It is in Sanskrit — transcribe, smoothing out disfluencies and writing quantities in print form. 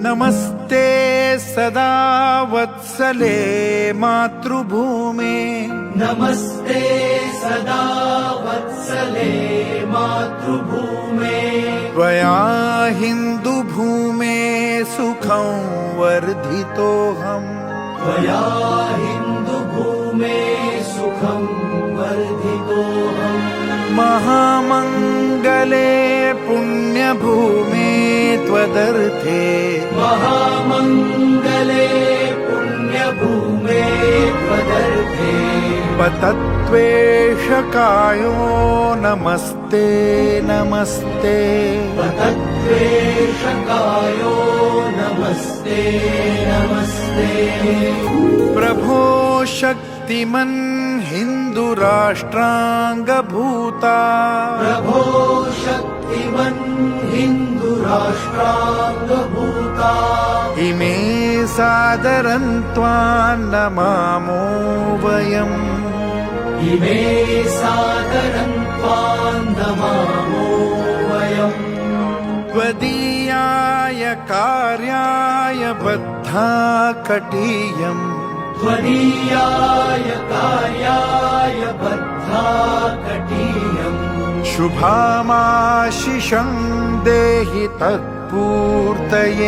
नमस्ते सदा वत्सले मातृभूमे नमस्ते सदा वत्सले मातृभूमे त्वया हिन्दुभूमे सुखं वर्धितोऽहम् त्वया हिन्दुभूमे सुखं वर्धितोऽहम् महामङ्गले पुण्यभूमे त्वदर्थे महामङ्गले पुण्यभूमे त्वदर्थे पतत्वेषकायो नमस्ते नमस्ते पतत्वेषकायो नमस्ते नमस्ते प्रभो शक्तिमन् हिन्दुराष्ट्राङ्गभूता प्रभो शक्तिमन् हिन्दुराष्ट्राङ्गभूता इमे सादरं त्वां नमामो वयम् इमे सादरं त्वां नमामो वयम् त्वदीयाय कार्याय बद्धा कटीयम् त्वदीयाय कार्याय बद्धा कटीयम् शुभामाशिषं देहि तत्पूर्तये